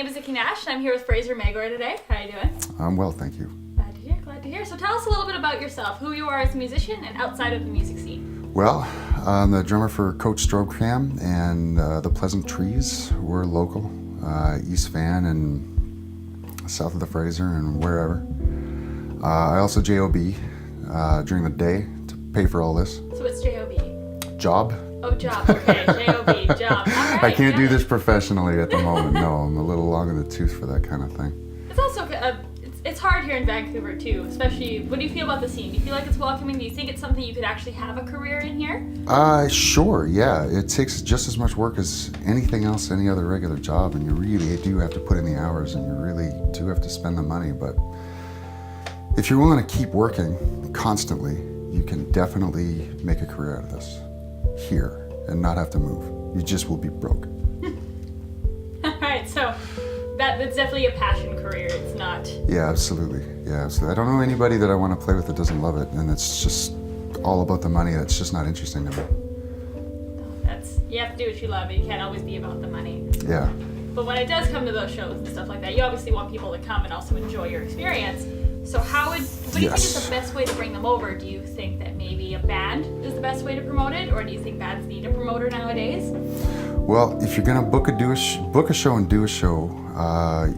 name is Vicky Nash, and I'm here with Fraser today. How are you doing? I'm well, thank you. Glad to hear. So tell us a little bit about yourself, who you are as a musician and outside of the music scene. Well, I'm the drummer for Coach Strobcam and the Pleasant Trees. We're local, East Van and south of the Fraser and wherever. I also JOB during the day to pay for all this. So what's JOB? Job. Oh, job. Okay, JOB, job. All right, I can't do this professionally at the moment. No, I'm a little long in the tooth for that kind of thing. It's also it's hard here in Vancouver too, especially. What do you feel about the scene? Do you feel like it's welcoming? Do you think it's something you could actually have a career in here? Sure, yeah. It takes just as much work as anything else, any other regular job, and you really do have to put in the hours, and you really do have to spend the money. But if you're willing to keep working constantly, you can definitely make a career out of this here and not have to move. You just will be broke. All right, so that's definitely a passion career. It's not. Yeah, absolutely. I don't know anybody that I want to play with that doesn't love it, and it's just all about the money. That's just not interesting to me. You have to do what you love. You can't always be about the money. Yeah. But when it does come to those shows and stuff like that, you obviously want people to come and also enjoy your experience. So what do you think is the best way to bring them over? Do you think that maybe a band is the best way to promote it, or do you think bands need a promoter nowadays? Well, if you're gonna book a show and do a show,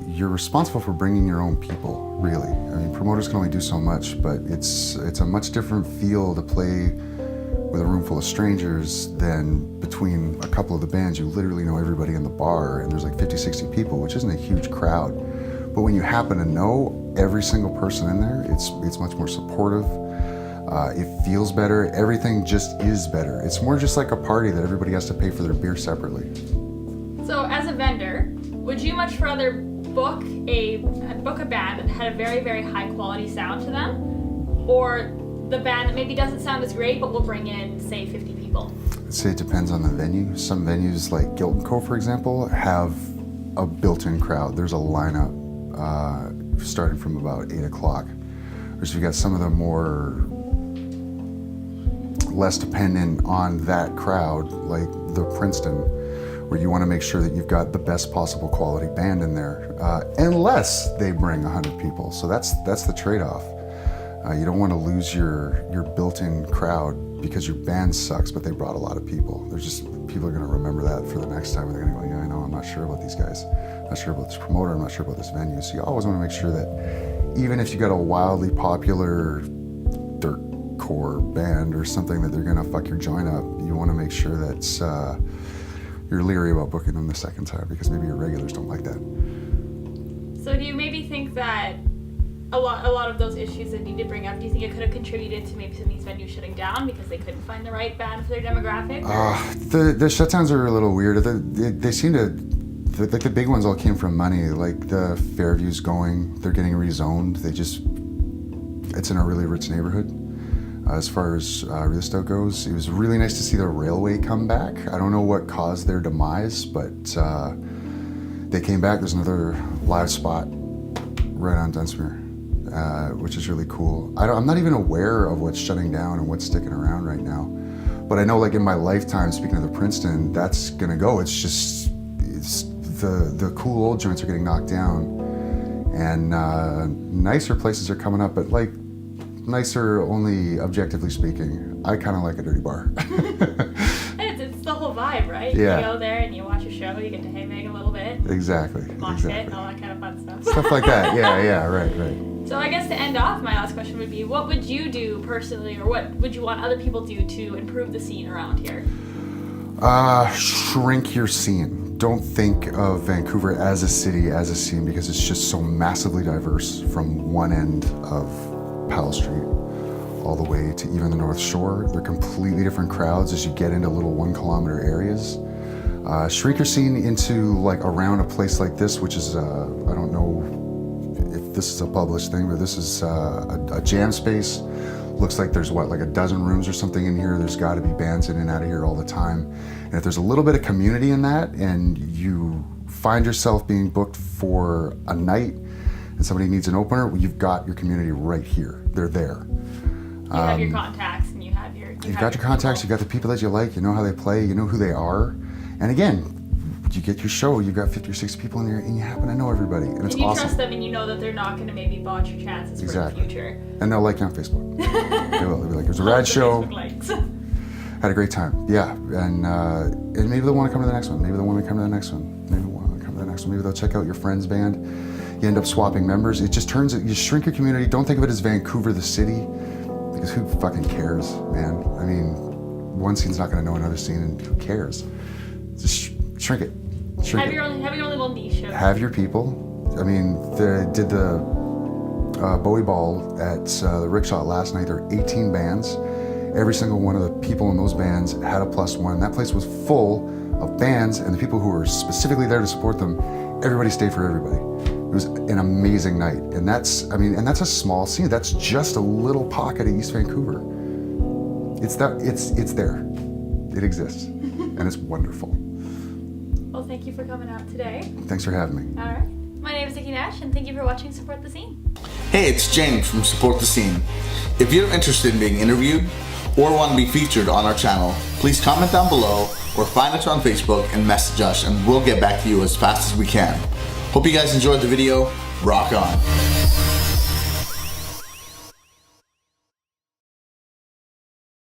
you're responsible for bringing your own people, really. I mean, promoters can only do so much, but it's a much different feel to play with a room full of strangers than between a couple of the bands. You literally know everybody in the bar, and there's like 50, 60 people, which isn't a huge crowd. But when you happen to know every single person in there, it's much more supportive. It feels better. Everything just is better. It's more just like a party that everybody has to pay for their beer separately. So as a vendor, would you much rather book a band that had a very, very high quality sound to them, or the band that maybe doesn't sound as great but will bring in, say, 50 people? I'd say it depends on the venue. Some venues like Guild & Co, for example, have a built-in crowd. There's a lineup starting from about 8 o'clock. Whereas you got some of the more less dependent on that crowd, like the Princeton, where you want to make sure that you've got the best possible quality band in there, unless they bring 100 people. So that's the trade-off. You don't want to lose your built-in crowd because your band sucks, but they brought a lot of people. People are going to remember that for the next time, and they're going to go, yeah, I know, I'm not sure about these guys. I'm not sure about this promoter, I'm not sure about this venue. So you always want to make sure that even if you got a wildly popular core band or something that they're gonna fuck your joint up, you want to make sure that you're leery about booking them the second time, because maybe your regulars don't like that. So do you maybe think that a lot of those issues that you did bring up, do you think it could have contributed to maybe some of these venues shutting down because they couldn't find the right band for their demographic? The shutdowns are a little weird. They seem to, like the big ones all came from money. Like the Fairview's going, they're getting rezoned. It's in a really rich neighborhood. As far as real estate goes, it was really nice to see the railway come back. I don't know what caused their demise, but they came back. There's another live spot right on Dunsmuir, which is really cool. I'm not even aware of what's shutting down and what's sticking around right now. But I know, like in my lifetime, speaking of the Princeton, that's gonna go. It's the cool old joints are getting knocked down, and nicer places are coming up, but like nicer only objectively speaking. I kind of like a dirty bar. It's the whole vibe, right? Yeah. You go there and you watch a show, you get to hang a little bit. Exactly. Mosh it, all that kind of fun stuff. Stuff like that, yeah, right. So I guess to end off, my last question would be, what would you do personally, or what would you want other people to do to improve the scene around here? Shrink your scene. Don't think of Vancouver as a city, as a scene, because it's just so massively diverse from one end of Powell Street all the way to even the North Shore. They're completely different crowds as you get into little 1 kilometer areas. Shrink your scene into like around a place like this, which is, I don't know if this is a published thing, but this is a jam space. Looks like there's like a dozen rooms or something in here. There's got to be bands in and out of here all the time. And if there's a little bit of community in that, and you find yourself being booked for a night and somebody needs an opener, well, you've got your community right here. They're there. You have your contacts, and you've got your contacts, you got the people that you like, you know how they play, you know who they are. And again, you get your show, you've got 50 or 60 people in there, and you happen to know everybody, and it's and you awesome. trust them, and you know that they're not going to maybe botch your chances for the future. And they'll like you on Facebook. They will. They'll be like, "It was a rad show. Had a great time." Yeah, and maybe they'll want to come to the next one. Maybe they'll want to come to the next one. Maybe they'll want to come to the next one. Maybe they'll check out your friend's band. You end up swapping members. It just turns. You shrink your community. Don't think of it as Vancouver, the city, because who fucking cares, man? I mean, one scene's not going to know another scene, and who cares? Just shrink it. Have your own little niche. Have your people. I mean, did the Bowie Ball at the Rickshaw last night. There were 18 bands. Every single one of the people in those bands had a +1. That place was full of bands, and the people who were specifically there to support them, everybody stayed for everybody. It was an amazing night, and that's a small scene. That's just a little pocket of East Vancouver. It's there. It exists, and it's wonderful. Well, thank you for coming out today. Thanks for having me. All right. My name is Nikki Nash, and thank you for watching Support the Scene. Hey, it's James from Support the Scene. If you're interested in being interviewed or want to be featured on our channel, please comment down below or find us on Facebook and message us, and we'll get back to you as fast as we can. Hope you guys enjoyed the video. Rock on.